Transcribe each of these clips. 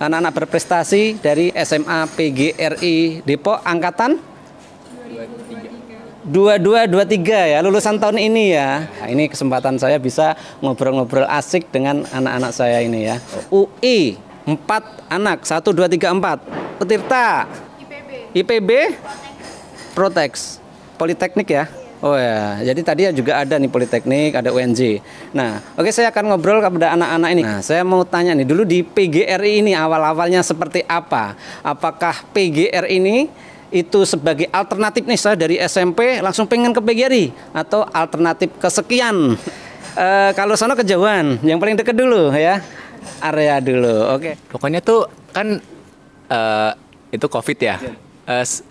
anak-anak berprestasi dari SMA PGRI Depok angkatan 2223 ya, lulusan tahun ini ya. Nah, ini kesempatan saya bisa ngobrol-ngobrol asik dengan anak-anak saya ini ya. UI 4 anak, 1 2 3 4. Petirta IPB Protex Politeknik ya. Oh ya, jadi tadi juga ada nih Politeknik, ada UNJ. Nah, oke, saya akan ngobrol kepada anak-anak ini. Nah, saya mau tanya nih, dulu di PGRI ini awal-awalnya seperti apa? Apakah PGRI ini itu sebagai alternatif nih, saya dari SMP langsung pengen ke PGRI, atau alternatif kesekian? Kalau sono kejauhan, yang paling deket dulu ya, area dulu. Oke. Pokoknya tuh kan itu COVID ya.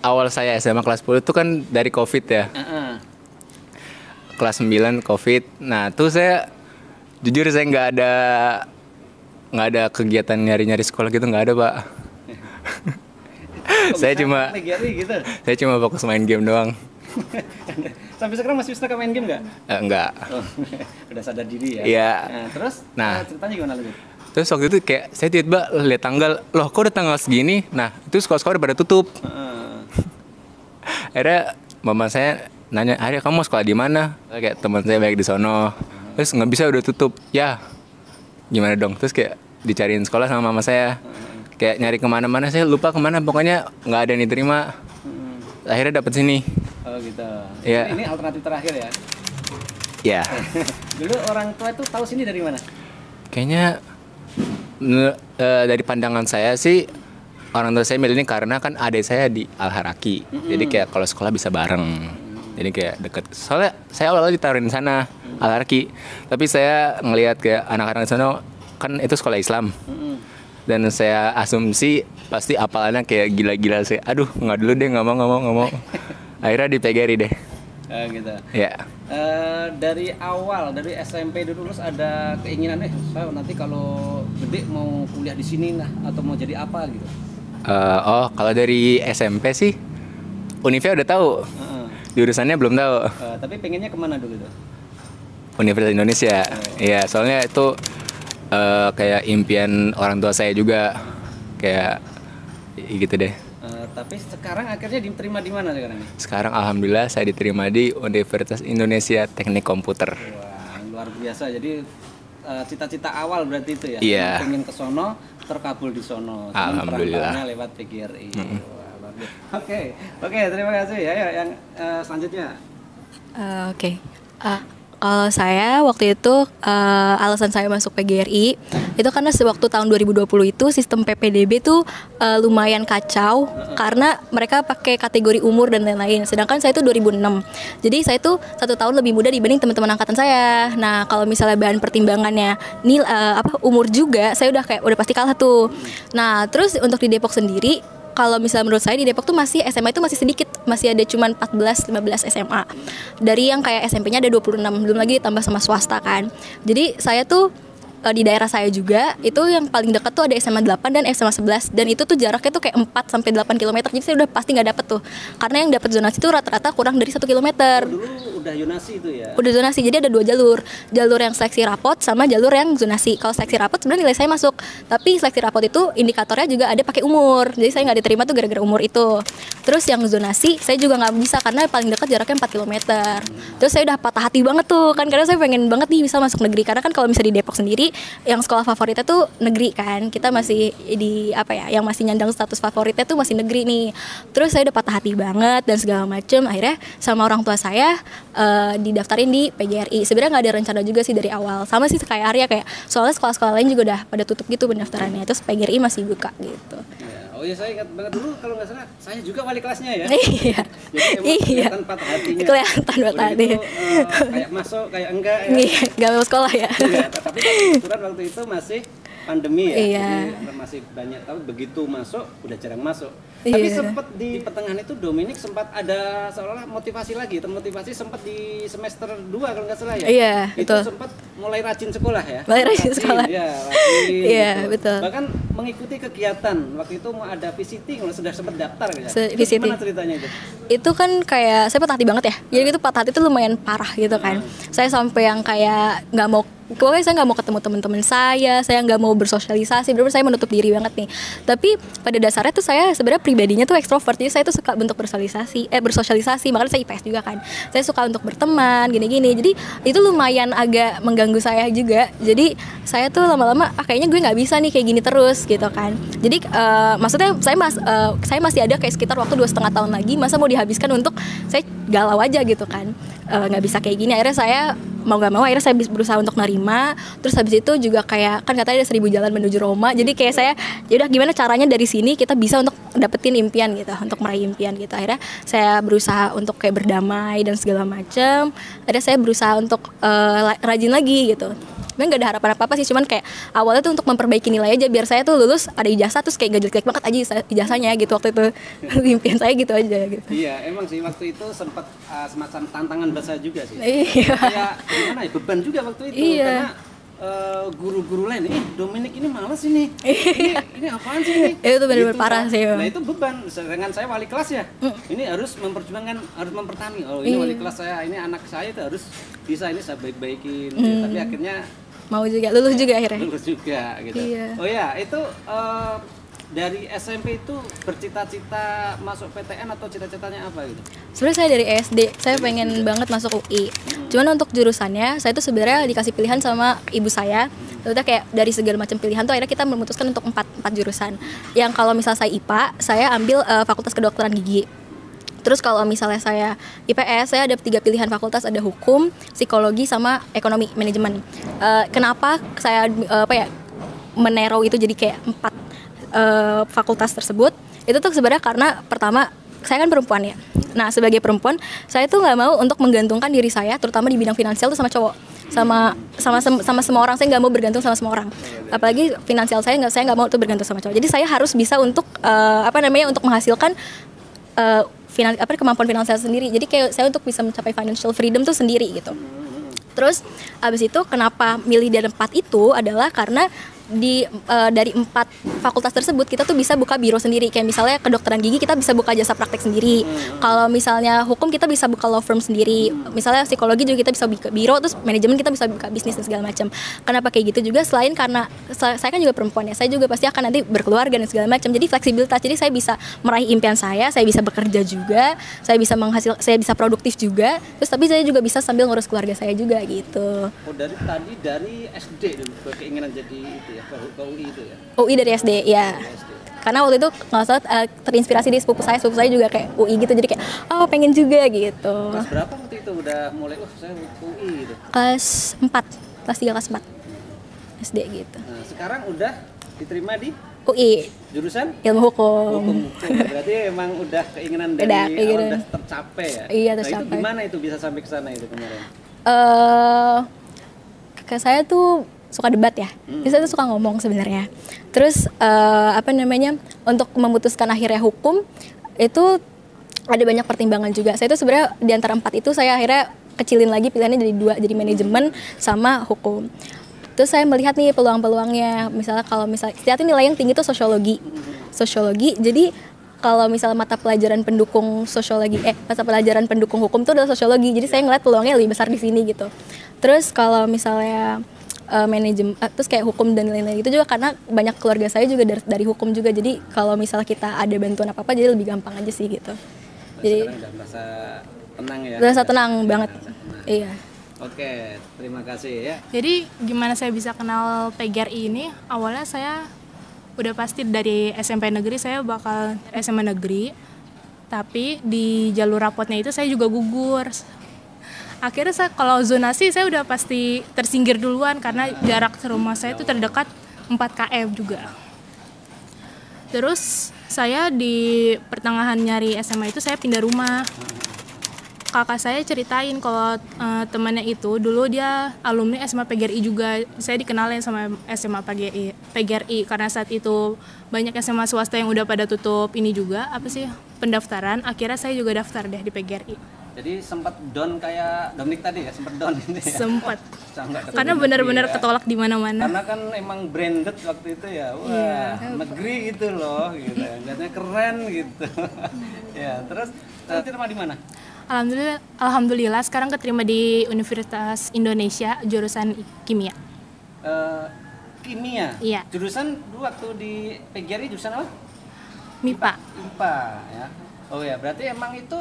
Awal saya SMA kelas 10 itu kan dari COVID ya. Kelas 9 COVID. Nah, tuh saya jujur saya nggak ada kegiatan nyari-nyari sekolah gitu, nggak ada, Pak. Saya cuma fokus main game doang. Sampai sekarang masih suka main game nggak? Enggak. Oh, udah sadar diri ya. Iya. Nah, terus ceritanya gimana lagi? Terus waktu itu kayak saya tiba-tiba lihat tanggal, loh kok udah tanggal segini? Nah, itu sekolah-sekolah udah pada tutup. Akhirnya mama saya nanya, "Arya, kamu mau sekolah di mana?" Kayak teman saya baik di sono. Terus nggak bisa, udah tutup. Ya, gimana dong? Terus kayak dicariin sekolah sama mama saya. Kayak nyari kemana-mana, saya lupa kemana. Pokoknya nggak ada yang diterima. Akhirnya dapet sini. Oh gitu. Ya. Ini alternatif terakhir ya? Ya. Dulu orang tua itu tahu sini dari mana? Kayaknya dari pandangan saya sih, orang tua saya milih ini karena kan adik saya di Al-Haraki. Jadi kayak kalau sekolah bisa bareng. Jadi kayak deket. Soalnya saya awalnya ditaruhin di sana, Al-Haraki. Tapi saya ngelihat kayak anak-anak di sana kan itu sekolah Islam. Dan saya asumsi pasti apalannya kayak gila-gila sih. Aduh, nggak dulu deh, nggak mau. Akhirnya di PGRI deh. Gitu. Ya. Dari awal, dari SMP dulu lulus ada keinginan saya nanti kalau gede mau kuliah di sini lah, atau mau jadi apa gitu? Kalau dari SMP sih, Univnya udah tahu. Jurusannya belum tahu. Tapi pengennya kemana dulu tuh? Universitas Indonesia. Iya, soalnya itu kayak impian orang tua saya juga, kayak gitu deh. Tapi sekarang akhirnya diterima di mana sekarang? Sekarang alhamdulillah saya diterima di Universitas Indonesia Teknik Komputer. Wah, luar biasa. Jadi cita-cita awal berarti itu ya? Iya. Pengen ke sono, terkabul di sono. Alhamdulillah. Lewat PGRI. Oke, terima kasih ya. Yang selanjutnya. Oke. Kalau saya waktu itu alasan saya masuk PGRI itu karena sewaktu tahun 2020 itu sistem PPDB tuh lumayan kacau karena mereka pakai kategori umur dan lain-lain. Sedangkan saya itu 2006. Jadi saya tuh 1 tahun lebih muda dibanding teman-teman angkatan saya. Nah, kalau misalnya bahan pertimbangannya umur juga, saya udah pasti kalah tuh. Nah, terus untuk di Depok sendiri, kalau misalnya menurut saya di Depok tuh masih SMA itu masih sedikit, masih ada cuman 14-15 SMA. Dari yang kayak SMP-nya ada 26, belum lagi ditambah sama swasta kan. Jadi saya tuh di daerah saya juga itu yang paling dekat tuh ada SMA 8 dan SMA 11, dan itu tuh jaraknya tuh kayak 4 sampai 8 km. Jadi saya udah pasti nggak dapet tuh. Karena yang dapat zonasi tuh rata-rata kurang dari 1 km. Dulu udah zonasi itu ya? Udah zonasi, jadi ada 2 jalur. Jalur yang seleksi rapot sama jalur yang zonasi. Kalau seleksi rapot sebenarnya nilai saya masuk, tapi seleksi rapot itu indikatornya juga ada pakai umur. Jadi saya nggak diterima tuh gara-gara umur itu. Terus yang zonasi saya juga nggak bisa karena paling dekat jaraknya 4 km. Terus saya udah patah hati banget tuh kan, karena saya pengen banget nih bisa masuk negeri. Karena kan kalau misalnya di Depok sendiri yang sekolah favoritnya tuh negeri kan, kita masih di yang masih nyandang status favoritnya tuh masih negeri nih. Terus saya udah patah hati banget dan segala macem. Akhirnya sama orang tua saya didaftarin di PGRI. Sebenarnya nggak ada rencana juga sih dari awal, sama sih kayak Arya, kayak soalnya sekolah-sekolah lain juga udah pada tutup gitu pendaftarannya. Terus PGRI masih buka gitu. Oh iya, saya ingat banget dulu kalau nggak salah saya juga wali kelasnya ya. Iya. Jadi emang kelihatan patah hatinya. Kelihatan patah hati. Kayak masuk, kayak enggak ya. Iya, nggak mau sekolah ya. Iya, tapi kebetulan waktu itu masih pandemi ya. Iya. Jadi masih banyak, tapi begitu masuk udah jarang masuk. Iya. Tapi sempat di pertengahan itu Dominik sempat ada seolah-olah motivasi lagi, termotivasi sempat di semester 2 kalau nggak salah ya. Iya, itu betul. sempat mulai rajin sekolah ya. Mulai rajin sekolah. Iya, rajin. Iya, gitu. betul. Bahkan mengikuti kegiatan waktu itu mau ada visiting, sudah sempat daftar ya. Visiting. Gimana ceritanya itu? Itu kan kayak saya patah hati banget ya. Jadi itu patah hati itu lumayan parah gitu kan. Saya sampai yang kayak nggak pokoknya saya nggak mau ketemu teman-teman saya nggak mau bersosialisasi, benar-benar saya menutup diri banget nih. Tapi pada dasarnya tuh saya sebenarnya pribadinya tuh ekstrovert, jadi saya tuh suka bentuk bersosialisasi, makanya saya IPS juga kan. Saya suka untuk berteman gini-gini, jadi itu lumayan agak mengganggu saya juga. Jadi saya tuh lama-lama kayaknya gue nggak bisa nih kayak gini terus gitu kan. Jadi maksudnya saya masih ada kayak sekitar waktu 2,5 tahun lagi, masa mau dihabiskan untuk saya galau aja gitu kan, nggak bisa kayak gini. Akhirnya saya mau nggak mau akhirnya saya berusaha untuk nerima. Terus habis itu juga kayak kan katanya ada 1000 jalan menuju Roma, jadi kayak saya ya udah gimana caranya dari sini kita bisa untuk dapetin impian gitu, untuk meraih impian gitu. Akhirnya saya berusaha untuk kayak berdamai dan segala macam. Akhirnya saya berusaha untuk rajin lagi gitu. Memang gak ada harapan apa-apa sih, cuman kayak awalnya tuh untuk memperbaiki nilai aja biar saya tuh lulus ada ijazah, terus kayak gak jelek-jelek banget aja ijazahnya gitu waktu itu. Impian saya gitu aja gitu. Iya, emang sih waktu itu sempat semacam tantangan besar juga sih. Iya. Kayak gimana ya, beban juga waktu itu. Iya. Karena guru-guru lain, Dominik ini malas ini. Ini apaan sih ini? Itu benar-benar Gitu, parah kan. sih. Nah itu beban. Sedangkan saya wali kelas ya. Ini harus memperjuangkan, harus mempertani. Oh ini wali kelas saya, ini anak saya itu harus bisa, ini saya baik-baikin. Tapi akhirnya Mau juga lulus juga akhirnya. lulus juga gitu. Iya. Oh ya, itu dari SMP itu bercita-cita masuk PTN atau cita-citanya apa gitu? Sebenarnya saya dari SD, saya pengen banget masuk UI. Cuman untuk jurusannya, saya tuh sebenarnya dikasih pilihan sama ibu saya. Ternyata kayak dari segala macam pilihan tuh akhirnya kita memutuskan untuk 4 jurusan. Yang kalau misal saya IPA, saya ambil Fakultas Kedokteran Gigi. Terus kalau misalnya saya IPS, saya ada 3 pilihan fakultas, ada hukum, psikologi, sama ekonomi manajemen. Kenapa saya menero itu jadi kayak 4 fakultas tersebut? Itu tuh sebenarnya karena pertama saya kan perempuan ya. Nah sebagai perempuan saya tuh nggak mau untuk menggantungkan diri saya, terutama di bidang finansial tuh sama cowok, sama semua orang. Saya nggak mau bergantung sama semua orang. Apalagi finansial saya nggak mau tuh bergantung sama cowok. Jadi saya harus bisa untuk untuk menghasilkan kemampuan finansial sendiri. Jadi kayak saya untuk bisa mencapai financial freedom tuh sendiri gitu. Terus abis itu kenapa milih dari 4 itu adalah karena dari 4 fakultas tersebut kita tuh bisa buka biro sendiri. Kayak misalnya kedokteran gigi kita bisa buka jasa praktek sendiri. Kalau misalnya hukum kita bisa buka law firm sendiri. Misalnya psikologi juga kita bisa buka biro. Terus manajemen kita bisa buka bisnis dan segala macam. Kenapa kayak gitu juga? Selain karena saya kan juga perempuan ya, saya juga pasti akan nanti berkeluarga dan segala macam. Jadi fleksibilitas. Jadi saya bisa meraih impian saya bisa bekerja juga, saya bisa produktif juga. Terus tapi saya juga bisa sambil ngurus keluarga saya juga gitu. Oh dari SD dulu keinginan jadi itu ya, ke UI itu ya? UI dari SD ya. Karena waktu itu nggak salah terinspirasi di sepupu saya juga kayak UI gitu, jadi kayak pengen juga gitu. Kelas berapa waktu itu udah mulai saya UI gitu? Kelas 3 kelas 4 SD gitu. Nah, sekarang udah diterima di UI jurusan ilmu hukum. Berarti emang udah keinginan dari awal udah tercapai ya? Iya, Nah tercapai. itu gimana itu bisa sampai ke sana itu kemarin? Kakak saya tuh suka debat ya, jadi saya tuh suka ngomong sebenarnya. Terus untuk memutuskan akhirnya hukum itu ada banyak pertimbangan juga. Saya tuh sebenarnya di antara 4 itu saya akhirnya kecilin lagi pilihannya jadi 2, jadi manajemen sama hukum. Terus saya melihat nih peluang-peluangnya. Misalnya kalau ternyata nilai yang tinggi tuh sosiologi. Jadi kalau misalnya mata pelajaran pendukung hukum itu adalah sosiologi. Jadi saya ngeliat peluangnya lebih besar di sini gitu. Terus kalau misalnya manajemen, terus kayak hukum dan lain-lain itu juga karena banyak keluarga saya juga dari hukum juga. Jadi kalau misalnya kita ada bantuan apa-apa jadi lebih gampang aja sih gitu. Jadi sekarang udah merasa tenang ya? Merasa tenang banget. Iya. Oke, terima kasih ya. Jadi gimana saya bisa kenal PGRI ini? Awalnya saya udah pasti dari SMP negeri saya bakal SMA negeri. Tapi di jalur rapotnya itu saya juga gugur. Akhirnya kalau zonasi saya udah pasti tersinggir duluan karena jarak rumah saya itu terdekat 4 km juga. Terus saya di pertengahan nyari SMA itu saya pindah rumah. Kakak saya ceritain kalau temannya itu dulu dia alumni SMA PGRI juga. Saya dikenalin sama SMA PGRI karena saat itu banyak SMA swasta yang udah pada tutup ini juga pendaftaran. Akhirnya saya juga daftar deh di PGRI. Jadi sempat down kayak Dominik tadi ya, sempat down ini ya. Sempat. Karena benar-benar ketolak di mana-mana. Karena kan emang branded waktu itu ya. Wah, negeri gitu loh gitu. Lihatnya keren gitu. Ya, terus terima di mana? Alhamdulillah sekarang keterima di Universitas Indonesia jurusan kimia. Kimia. Iya. Jurusan dulu waktu di PGRI jurusan apa? MIPA. IPA ya. Oh ya, berarti emang itu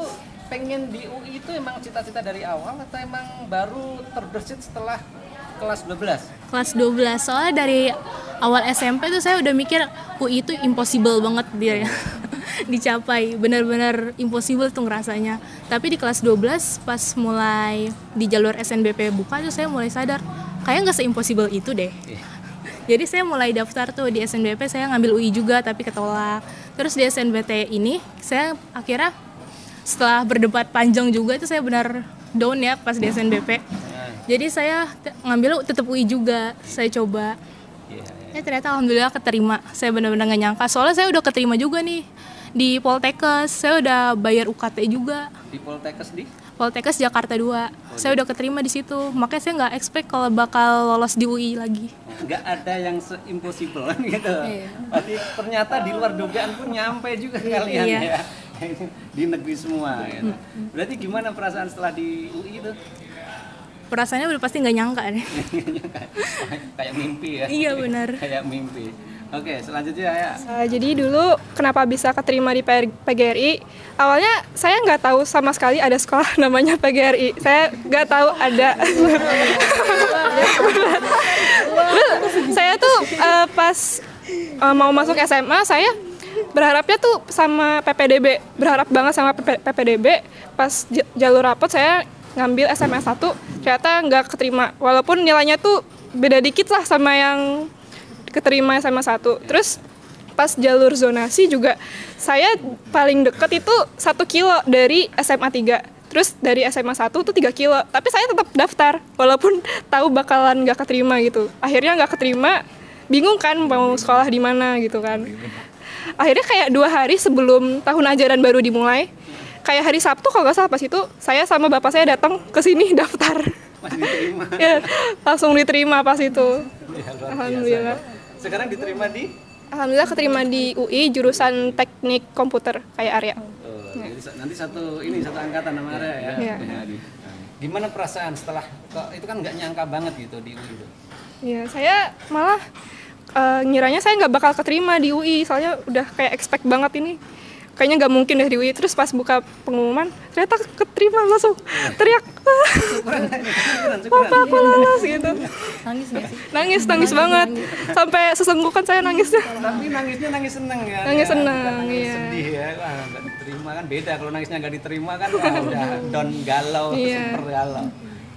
pengen di UI itu emang cita-cita dari awal atau emang baru terbersit setelah kelas 12? Kelas 12, soalnya dari awal SMP tuh saya udah mikir UI itu impossible banget dia ya. Dicapai, benar-benar impossible tuh ngerasanya. Tapi di kelas 12 pas mulai di jalur SNBP buka tuh saya mulai sadar kayak nggak se-impossible itu deh. Jadi saya mulai daftar tuh di SNBP, saya ngambil UI juga tapi ketolak. Terus di SNBT ini saya akhirnya setelah berdebat panjang juga itu saya benar down ya pas di SNBP. Jadi saya ngambil tetap UI juga, saya coba. Ya ternyata alhamdulillah keterima. Saya benar-benar gak nyangka. Soalnya saya udah keterima juga nih di Poltekkes. Saya udah bayar UKT juga. Di Poltekkes di? Poltekkes Jakarta 2. Saya udah keterima di situ. Makanya saya nggak expect kalau bakal lolos di UI lagi. Nggak ada yang se-impossible gitu. Tapi ternyata di luar dugaan pun nyampe juga kalian ya. Di negeri semua gitu. Berarti gimana perasaan setelah di UI itu? Perasaannya udah pasti nggak nyangka deh. Kayak mimpi ya. Iya benar. Kayak mimpi. Oke, selanjutnya ya. Jadi dulu kenapa bisa keterima di PGRI? Awalnya saya nggak tahu sama sekali ada sekolah namanya PGRI. Saya nggak tahu ada. Saya tuh pas mau masuk SMA saya berharapnya tuh sama PPDB. Berharap banget sama PPDB. Pas jalur rapot saya ngambil SMA 1, ternyata nggak keterima. Walaupun nilainya tuh beda dikit lah sama yang keterima SMA 1. Terus pas jalur zonasi juga saya paling deket itu 1 kilo dari SMA 3. Terus dari SMA 1 tuh 3 kilo. Tapi saya tetap daftar walaupun tahu bakalan nggak keterima gitu. Akhirnya nggak keterima, bingung kan mau sekolah di mana gitu kan. Akhirnya kayak 2 hari sebelum tahun ajaran baru dimulai, kayak hari Sabtu kalau nggak salah pas itu, saya sama bapak saya datang ke sini daftar. Masih diterima. Ya, langsung diterima pas itu. Ya, Alhamdulillah. Sekarang diterima di? Alhamdulillah keterima di UI jurusan teknik komputer kayak Arya. Jadi nanti satu angkatan sama Arya ya. Iya. Gimana perasaan setelah itu kan nggak nyangka banget gitu di UI itu? Iya, saya malah ngiranya saya nggak bakal keterima di UI, soalnya udah kayak expect banget ini. Kayaknya nggak mungkin deh di UI. Terus pas buka pengumuman ternyata keterima, langsung teriak, Papa aku lolos gitu. Nangis nggak sih? Nangis banget, sampai sesenggukan saya nangisnya. Tapi nangisnya nangis seneng ya. Nangis ya? seneng, Nangis iya. sedih ya. Wah, nggak diterima kan beda. Kalau nangisnya nggak diterima kan udah down galau, Iya. super galau.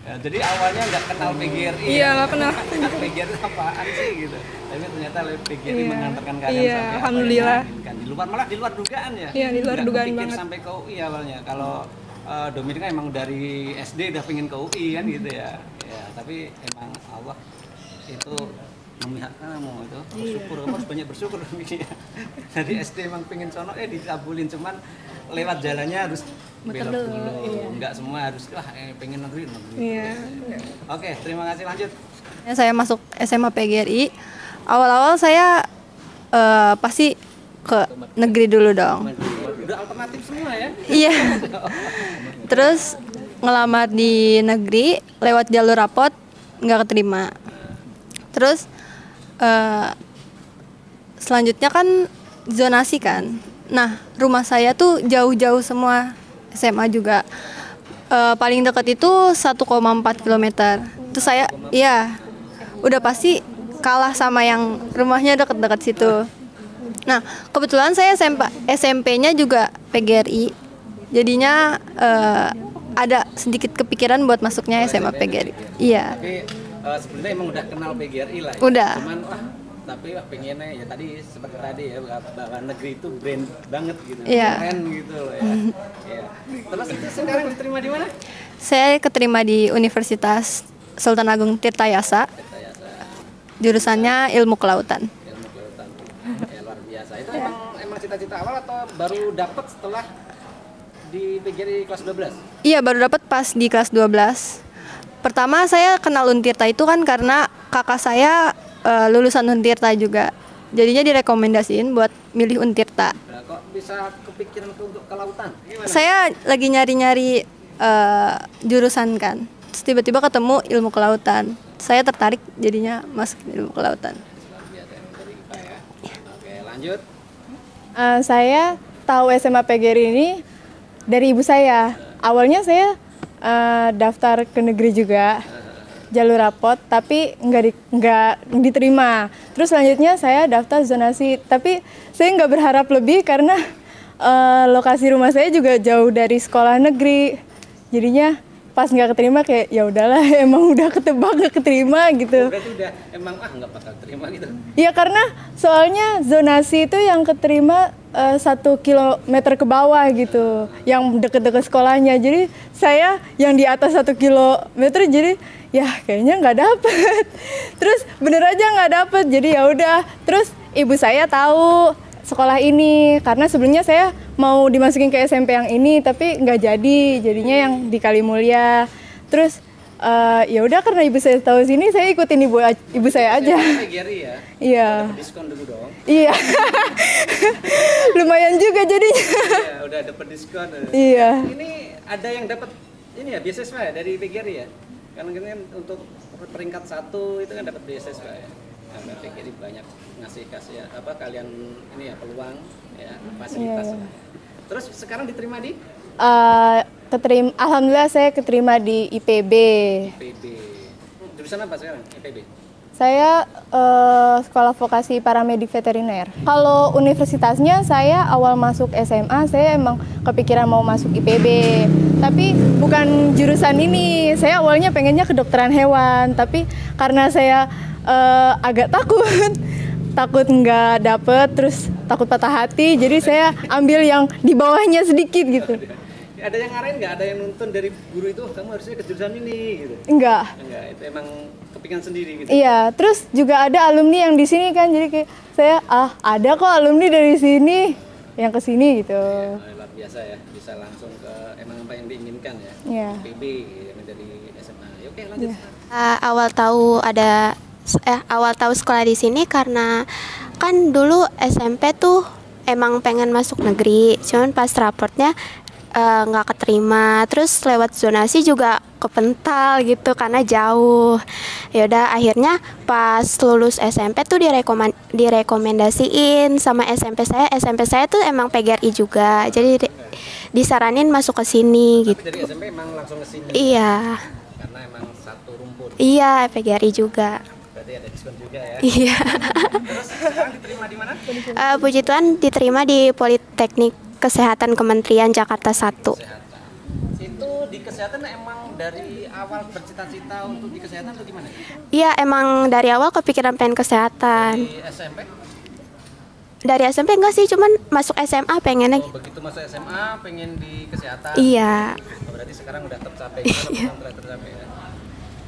Ya, jadi awalnya nggak kenal PGRI. Iya, nggak kenal. PGRI apaan sih gitu. Tapi ternyata PGRI Iya. mengantarkan kalian Iya, sampai alhamdulillah. apa yang diinginkan. Malah di luar dugaan ya. Iya, di luar Nggak dugaan kepikir banget. sampai ke UI awalnya. Kalau Dominic kan emang dari SD udah pengen ke UI kan gitu ya. Ya, tapi emang Allah itu memihak kamu itu. Bersyukur, kamu harus banyak bersyukur ya. Dari SD emang pengen sono dikabulin, cuman lewat jalannya harus belok dulu. Enggak semua harus pengen negeri. Iya. Oke, terima kasih, lanjut. Saya masuk SMA PGRI. Awal-awal saya pasti ke negeri dulu dong. Udah alternatif semua ya. Iya. Terus ngelamar di negeri lewat jalur rapot nggak keterima. Terus selanjutnya kan zonasi kan. Nah rumah saya tuh jauh-jauh semua, SMA juga. Paling dekat itu 1,4 km. Terus saya, iya, udah pasti kalah sama yang rumahnya dekat-dekat situ. Nah, kebetulan saya SMP-nya juga PGRI. Jadinya ada sedikit kepikiran buat masuknya SMA PGRI. Iya. Tapi sebenarnya emang udah kenal PGRI lah ya. Udah. Cuman tapi pengennya ya tadi seperti tadi ya bahwa negeri itu brand banget gitu. Iya. Keren gitu loh ya. Iya. Terus itu sekarang diterima di mana? Saya keterima di Universitas Sultan Agung Tirtayasa. Jurusannya Ilmu Kelautan. Ilmu kelautan. Ya, luar biasa. Itu emang cita-cita awal atau baru dapat setelah di PGRI kelas 12? Iya, baru dapat pas di kelas 12. Pertama saya kenal Untirta itu kan karena kakak saya lulusan Untirta juga. Jadinya direkomendasiin buat milih Untirta. Nah, kok bisa kepikiran untuk kelautan? Gimana? Saya lagi nyari-nyari jurusan kan. Terus tiba-tiba ketemu ilmu kelautan. Saya tertarik jadinya masuk ilmu kelautan. Oke, lanjut. Saya tahu SMA PGRI ini dari ibu saya. Awalnya saya daftar ke negeri juga, jalur rapot, tapi nggak diterima. Terus selanjutnya saya daftar zonasi, tapi saya nggak berharap lebih karena lokasi rumah saya juga jauh dari sekolah negeri. Jadinya pas nggak keterima kayak ya udahlah, emang udah ketebak nggak keterima gitu. Berarti udah emang nggak bakal terima gitu. Iya, karena soalnya zonasi itu yang keterima 1 kilometer ke bawah gitu, yang deket-deket sekolahnya. Jadi saya yang di atas 1 kilometer, jadi ya kayaknya nggak dapet. Terus bener aja nggak dapet. Jadi ya udah. Terus ibu saya tahu sekolah ini karena sebelumnya saya mau dimasukin ke SMP yang ini tapi nggak jadi, jadinya yang di Kalimulya. Terus ya udah, karena ibu saya tahu sini, saya ikutin ibu saya aja. PGRI ya. Iya. Diskon dulu dong. Iya. Lumayan juga jadinya. Iya, udah dapat diskon. Iya. Ini ada yang dapat ini ya beasiswa ya dari PGRI ya. Karena kan untuk peringkat 1 itu kan dapat beasiswa ya. Karena PGRI banyak kasih kalian ini ya peluang ya, fasilitas. Iya. Terus sekarang diterima di Alhamdulillah saya keterima di IPB. IPB. Jurusan apa sekarang IPB? Saya sekolah vokasi paramedik veteriner. Kalau universitasnya, saya awal masuk SMA saya emang kepikiran mau masuk IPB, tapi bukan jurusan ini. Saya awalnya pengennya kedokteran hewan, tapi karena saya agak takut nggak dapet, terus takut patah hati, jadi saya ambil yang di bawahnya sedikit gitu. Ada yang ngarahin nggak? Ada yang nuntun dari guru itu, kamu harusnya ke jurusan ini gitu? Enggak, itu emang kepingan sendiri gitu? Iya, terus juga ada alumni yang di sini kan, jadi kayak saya ada kok alumni dari sini yang ke sini gitu. Luar biasa ya, bisa langsung ke emang apa yang diinginkan ya. Iya. IPB dari SMA. Ya, oke, lanjut. Awal tahu sekolah di sini karena kan dulu SMP tuh emang pengen masuk negeri, cuman pas raportnya nggak keterima, terus lewat zonasi juga kepental gitu karena jauh. Yaudah, akhirnya pas lulus SMP tuh direkomendasiin sama SMP saya tuh emang PGRI juga, jadi disaranin masuk ke sini gitu. Tapi dari SMP emang langsung ke sini? Iya. Karena emang satu rumpun? Iya, PGRI juga. Berarti ada diskon juga ya? Iya. Terus sekarang diterima di mana? Puji Tuhan diterima di Politeknik Kesehatan Kementerian Jakarta 1. Kesehatan. Itu di kesehatan emang dari awal bercita-cita untuk di kesehatan atau gimana? Iya, emang dari awal kepikiran pengen kesehatan. Di SMP? Dari SMP enggak sih, cuman masuk SMA pengennya. Begitu masuk SMA pengen di kesehatan? Iya. Berarti sekarang udah tercapai, telah tercapai ya?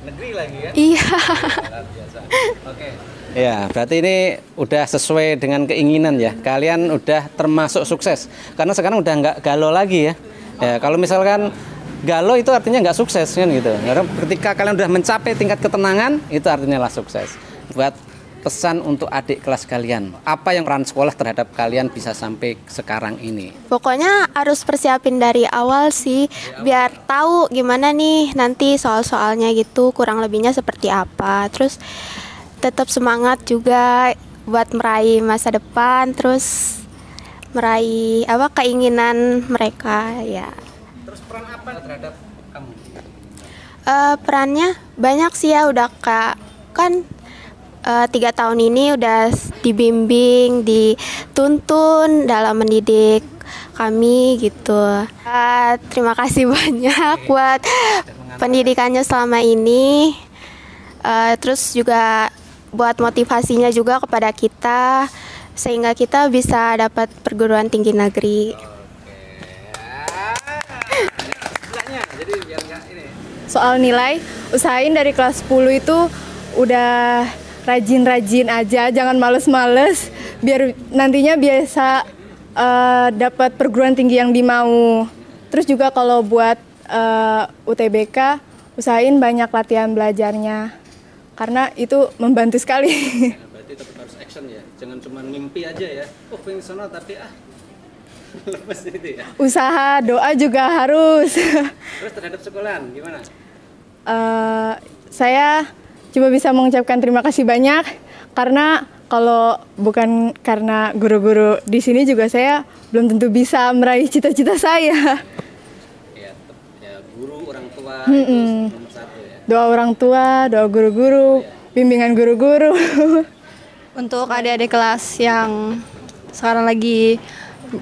Negeri lagi ya? Iya. Luar biasa. Oke. Ya, berarti ini udah sesuai dengan keinginan ya. Kalian udah termasuk sukses. Karena sekarang udah nggak galau lagi ya. Ya, kalau misalkan galau itu artinya nggak sukses kan gitu. Karena ketika kalian udah mencapai tingkat ketenangan, itu artinya lah sukses. Buat pesan untuk adik kelas kalian, apa yang peran sekolah terhadap kalian bisa sampai sekarang ini? Pokoknya harus persiapin dari awal sih, biar tahu gimana nih nanti soal-soalnya gitu, kurang lebihnya seperti apa. Terus tetap semangat juga buat meraih masa depan, terus meraih keinginan mereka ya. Terus peran apa terhadap kamu? Perannya banyak sih ya, udah kan 3 tahun ini udah dibimbing, dituntun dalam mendidik kami gitu. Terima kasih banyak buat pendidikannya selama ini. Terus juga buat motivasinya juga kepada kita, sehingga kita bisa dapat perguruan tinggi negeri. Soal nilai, usahain dari kelas 10 itu udah rajin-rajin aja, jangan males-males, biar nantinya biasa dapat perguruan tinggi yang dimau. Terus juga kalau buat UTBK, usahain banyak latihan belajarnya, karena itu membantu sekali. Berarti tetap harus action ya, jangan cuma mimpi aja ya. Oh pengen sana tapi Lepas itu ya. Usaha, doa juga harus. Terus terhadap sekolahan gimana? Saya cuma bisa mengucapkan terima kasih banyak karena kalau bukan karena guru-guru di sini juga saya belum tentu bisa meraih cita-cita saya. Ya guru, orang tua itu nomor satu ya. Doa orang tua, doa guru-guru, bimbingan guru-guru. Untuk adik-adik kelas yang sekarang lagi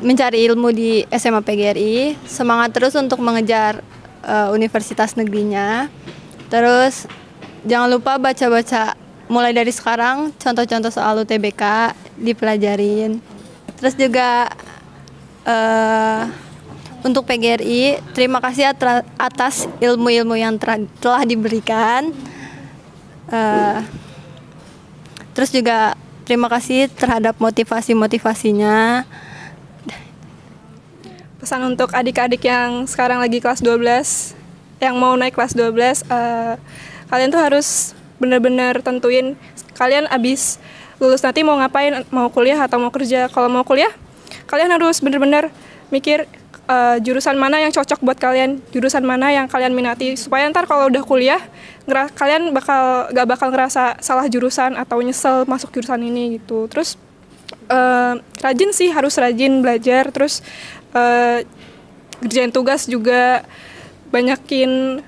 mencari ilmu di SMA PGRI, semangat terus untuk mengejar universitas negerinya. Terus jangan lupa baca-baca mulai dari sekarang, contoh-contoh soal UTBK dipelajarin. Terus juga untuk PGRI, terima kasih atas ilmu-ilmu yang telah diberikan. Terus juga terima kasih terhadap motivasinya. Pesan untuk adik-adik yang sekarang lagi kelas 12, yang mau naik kelas 12, kalian tuh harus benar-benar tentuin kalian abis lulus nanti mau ngapain, mau kuliah atau mau kerja. Kalau mau kuliah, kalian harus benar-benar mikir jurusan mana yang cocok buat kalian, jurusan mana yang kalian minati, supaya ntar kalau udah kuliah kalian gak bakal ngerasa salah jurusan atau nyesel masuk jurusan ini gitu. Terus rajin sih, harus rajin belajar, terus kerjain tugas juga, banyakin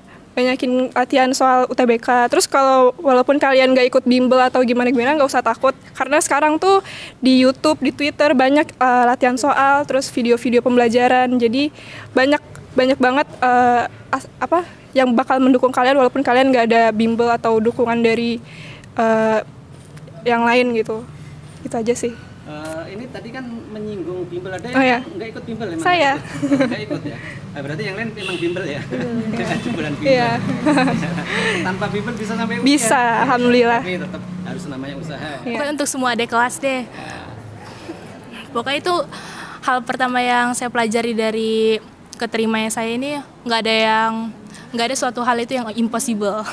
latihan soal UTBK. Terus kalau walaupun kalian gak ikut bimbel atau gimana-gimana, gak usah takut, karena sekarang tuh di YouTube, di Twitter banyak latihan soal, terus video-video pembelajaran. Jadi banyak banget yang bakal mendukung kalian walaupun kalian gak ada bimbel atau dukungan dari yang lain gitu. Itu aja sih. Ini tadi kan menyinggung bimbel, ada yang nggak ikut bimbel emang? Saya nggak ikut ya. Berarti yang lain memang bimbel ya. Jebolan bimbel. Iya. Tanpa bimbel bisa sampai bisa, alhamdulillah. Tapi tetap harus namanya usaha. Pokoknya untuk semua adik kelas deh. Pokoknya itu hal pertama yang saya pelajari dari keterimanya saya ini, nggak ada suatu hal itu yang impossible.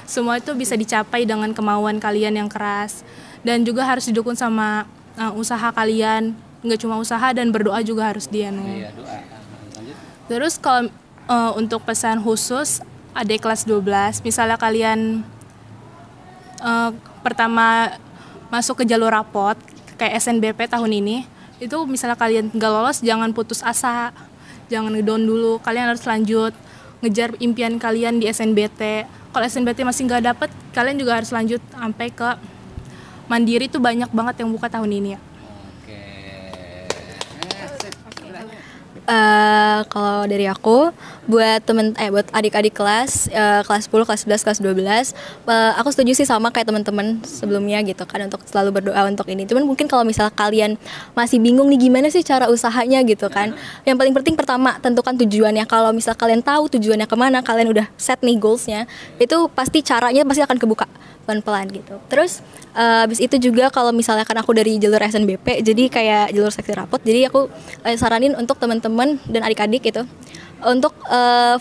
Semua itu bisa dicapai dengan kemauan kalian yang keras. Dan juga harus didukung sama usaha kalian, nggak cuma usaha, dan berdoa juga harus dianu. Iya, doa. Terus kalau untuk pesan khusus adik kelas 12, misalnya kalian pertama masuk ke jalur rapot kayak SNBP tahun ini, itu misalnya kalian nggak lolos, jangan putus asa, jangan ngedown dulu, kalian harus lanjut ngejar impian kalian di SNBT. Kalau SNBT masih nggak dapet, kalian juga harus lanjut sampai ke Mandiri. Tuh banyak banget yang buka tahun ini ya. Kalau dari aku, buat adik-adik kelas 10, kelas 11, kelas 12, aku setuju sih sama kayak teman-teman sebelumnya gitu kan, untuk selalu berdoa untuk ini. Cuman mungkin kalau misal kalian masih bingung nih gimana sih cara usahanya gitu kan, yang paling penting pertama tentukan tujuannya. Kalau misal kalian tahu tujuannya kemana, kalian udah set nih goalsnya, itu pasti caranya pasti akan kebuka pelan-pelan gitu. Terus habis itu juga kalau misalnya kan aku dari jalur SNBP, jadi kayak jalur seksi rapot, jadi aku saranin untuk teman-teman dan adik-adik gitu untuk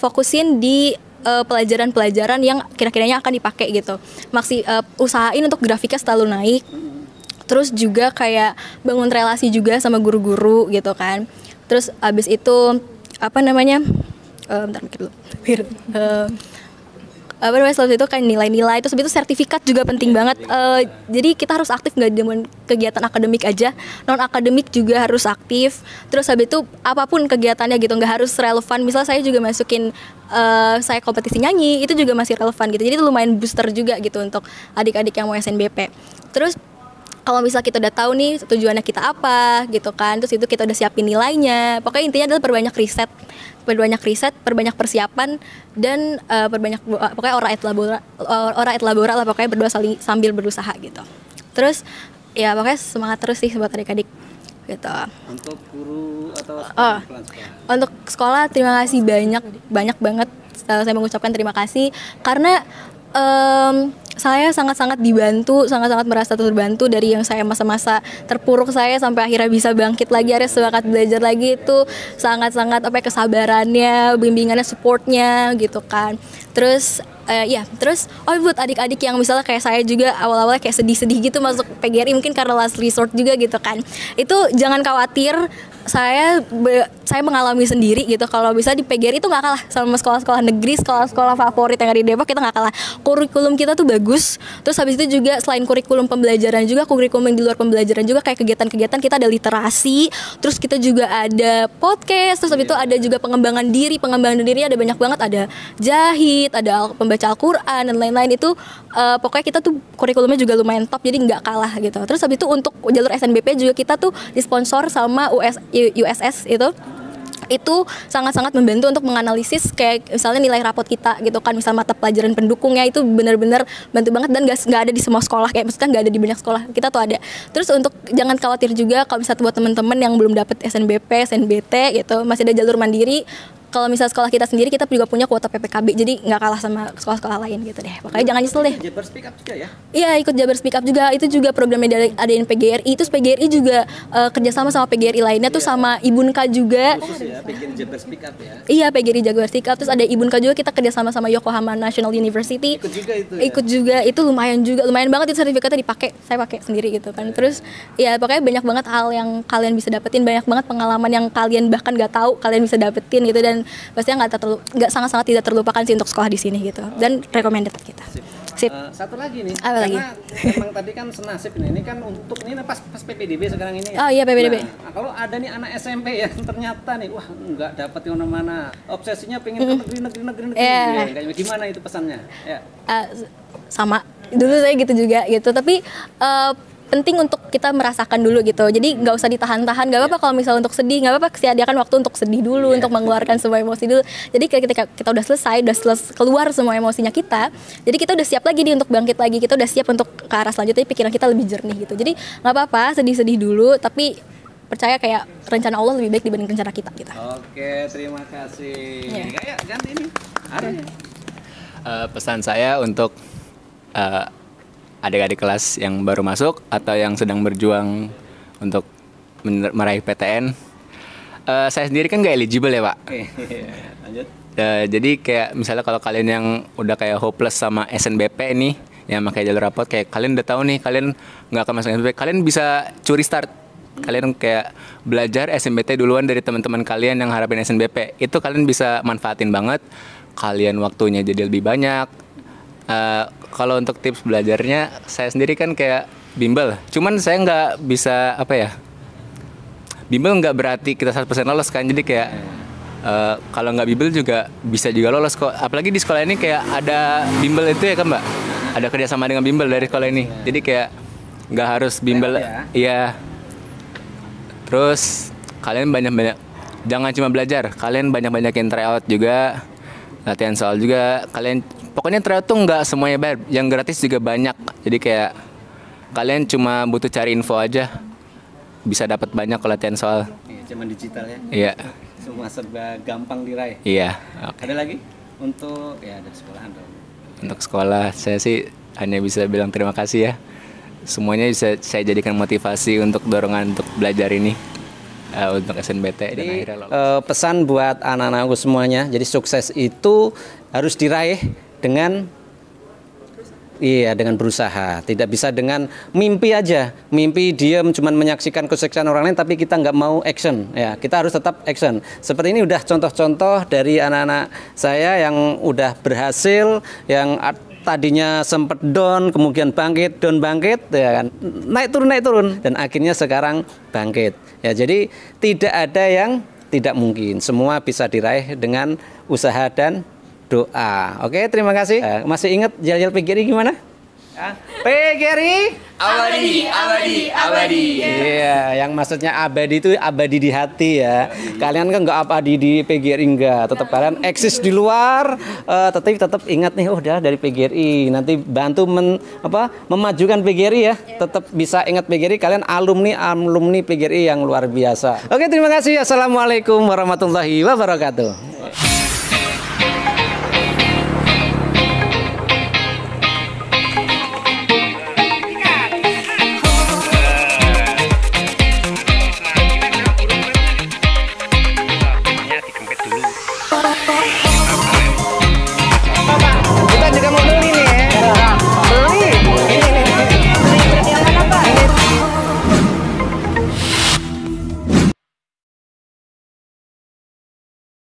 fokusin di pelajaran-pelajaran yang kira-kiranya akan dipakai gitu. Usahain untuk grafiknya selalu naik. Terus juga kayak bangun relasi juga sama guru-guru gitu kan. Terus habis itu bentar mikir dulu. Setelah itu kan nilai-nilai, terus itu sertifikat juga penting banget. Jadi kita harus aktif, nggak cuma kegiatan akademik aja, non akademik juga harus aktif. Terus habis itu apapun kegiatannya gitu, nggak harus relevan. Misal saya juga masukin saya kompetisi nyanyi, itu juga masih relevan gitu. Jadi itu lumayan booster juga gitu untuk adik-adik yang mau SNBP. Terus kalau misal kita udah tahu nih tujuannya kita apa gitu kan, terus itu kita udah siapin nilainya. Pokoknya intinya adalah perbanyak riset, perbanyak persiapan, dan pokoknya ora et labora lah, pokoknya berdoa sambil berusaha gitu. Terus ya pokoknya semangat terus sih buat adik-adik gitu. Untuk guru atau sekolah? Untuk sekolah terima kasih banyak banget. Saya mengucapkan terima kasih karena saya sangat-sangat dibantu, sangat-sangat merasa terbantu dari yang saya masa-masa terpuruk saya sampai akhirnya bisa bangkit lagi, akhirnya semangat belajar lagi. Itu sangat-sangat kesabarannya, bimbingannya, supportnya gitu kan. Terus Ya, terus buat adik-adik yang misalnya kayak saya juga awal-awalnya kayak sedih-sedih gitu masuk PGRI mungkin karena last resort juga gitu kan. Itu jangan khawatir, saya mengalami sendiri gitu. Kalau bisa di PGRI itu nggak kalah sama sekolah-sekolah negeri, sekolah-sekolah favorit yang ada di Depok, kita nggak kalah. Kurikulum kita tuh bagus. Terus habis itu juga selain kurikulum pembelajaran juga kurikulum yang di luar pembelajaran juga kayak kegiatan-kegiatan kita ada literasi, terus kita juga ada podcast, terus habis itu ada juga pengembangan diri ada banyak banget, ada jahit, ada pembaca Al-Quran dan lain-lain itu pokoknya kita tuh kurikulumnya juga lumayan top, jadi nggak kalah gitu. Terus habis itu untuk jalur SNBP juga kita tuh disponsor sama USS itu sangat-sangat membantu untuk menganalisis kayak misalnya nilai rapot kita gitu kan, misal mata pelajaran pendukungnya itu benar-benar bantu banget dan nggak ada di semua sekolah, kayak maksudnya nggak ada di banyak sekolah, kita tuh ada. Terus untuk jangan khawatir juga kalau misalnya buat teman-teman yang belum dapat SNBP, SNBT gitu, masih ada jalur mandiri. Kalau misalnya sekolah kita sendiri, kita juga punya kuota PPKB, jadi nggak kalah sama sekolah-sekolah lain gitu deh. Makanya jangan nyesel deh. Jabar Speak Up juga ya? Iya, ikut Jabar Speak Up juga. Itu juga programnya dari ADN PGRI. Terus PGRI juga kerjasama sama PGRI lainnya tuh sama Ibunka juga. Khusus ya, PGRI Jabar Speak Up ya? Iya, PGRI Jabar Speak Up. Terus ada Ibunka juga, kita kerjasama sama Yokohama National University. Ikut juga itu ya? Ikut juga, itu lumayan banget itu sertifikatnya dipakai. Saya pakai sendiri gitu kan. Terus ya pokoknya banyak banget hal yang kalian bisa dapetin, banyak banget pengalaman yang kalian bahkan nggak tahu kalian bisa dapetin gitu, dan pastinya sangat-sangat tidak terlupakan sih untuk sekolah di sini gitu, dan recommended kita. Sip. Satu lagi nih, apa lagi? Memang tadi kan senasib ini kan untuk ini pas PPDB sekarang ini ya. Oh iya, PPDB. Nah, kalau ada nih anak SMP yang ternyata nih wah nggak dapat yang mana, obsesinya pengen ke negeri. Yeah. Ya, gimana itu pesannya? Ya. Sama dulu saya gitu juga gitu, tapi penting untuk kita merasakan dulu gitu. Jadi nggak usah ditahan-tahan, nggak apa-apa kalau misalnya untuk sedih, nggak apa-apa, sediakan waktu untuk sedih dulu, untuk mengeluarkan semua emosi dulu. Jadi ketika kita udah selesai, keluar semua emosinya kita, jadi kita udah siap lagi nih untuk bangkit lagi, kita udah siap untuk ke arah selanjutnya, pikiran kita lebih jernih gitu. Jadi nggak apa-apa sedih-sedih dulu, tapi percaya kayak rencana Allah lebih baik dibanding rencana kita gitu. Oke, terima kasih. Ya, ganti ini. Ada. Pesan saya untuk adik-adik kelas yang baru masuk atau yang sedang berjuang untuk meraih PTN. Saya sendiri kan nggak eligible ya Pak. Lanjut. Jadi kayak misalnya kalau kalian yang udah kayak hopeless sama SNBP nih, yang pakai jalur rapot, kayak kalian udah tahu nih kalian nggak akan masuk SNBP, kalian bisa curi start. Kalian kayak belajar SNBT duluan dari teman-teman kalian yang harapin SNBP. Itu kalian bisa manfaatin banget. Kalian waktunya jadi lebih banyak. Kalau untuk tips belajarnya, saya sendiri kan kayak bimbel. Cuman saya nggak bisa bimbel nggak berarti kita 100% lolos kan. Jadi kayak kalau nggak bimbel juga bisa juga lolos kok. Apalagi di sekolah ini kayak ada bimbel itu ya kan Mbak. Ada kerjasama dengan bimbel dari sekolah ini. Jadi kayak nggak harus bimbel. Iya. Terus kalian banyak-banyak, jangan cuma belajar. Kalian banyak-banyakin tryout juga, latihan soal juga. Pokoknya tryout tuh nggak semuanya bayar, yang gratis juga banyak. Jadi kayak kalian cuma butuh cari info aja, bisa dapat banyak latihan soal. Zaman digital ya. Iya. Semua serba gampang diraih. Iya. Okay. Ada lagi untuk ada sekolahan dong. Untuk sekolah saya sih hanya bisa bilang terima kasih ya. Semuanya bisa saya jadikan motivasi untuk dorongan untuk belajar ini. Untuk SNBT. Jadi pesan buat anak-anakku semuanya, jadi sukses itu harus diraih dengan berusaha. Tidak bisa dengan mimpi aja. Mimpi diam cuman menyaksikan kesuksesan orang lain tapi kita nggak mau action. Ya, kita harus tetap action. Seperti ini udah contoh-contoh dari anak-anak saya yang udah berhasil, yang tadinya sempat down, kemudian bangkit, ya kan, naik turun, dan akhirnya sekarang bangkit. Ya, jadi tidak ada yang tidak mungkin. Semua bisa diraih dengan usaha dan doa. Oke, terima kasih. Masih ingat Jal PGRI gimana? PGRI abadi. Iya, yang maksudnya abadi itu abadi di hati ya. Kalian kan nggak abadi di PGRI enggak, tetap kalian eksis di luar, tetapi tetap ingat nih, udah dari PGRI. Nanti bantu memajukan PGRI ya. Tetap bisa ingat PGRI, kalian alumni PGRI yang luar biasa. Oke, terima kasih. Assalamualaikum warahmatullahi wabarakatuh.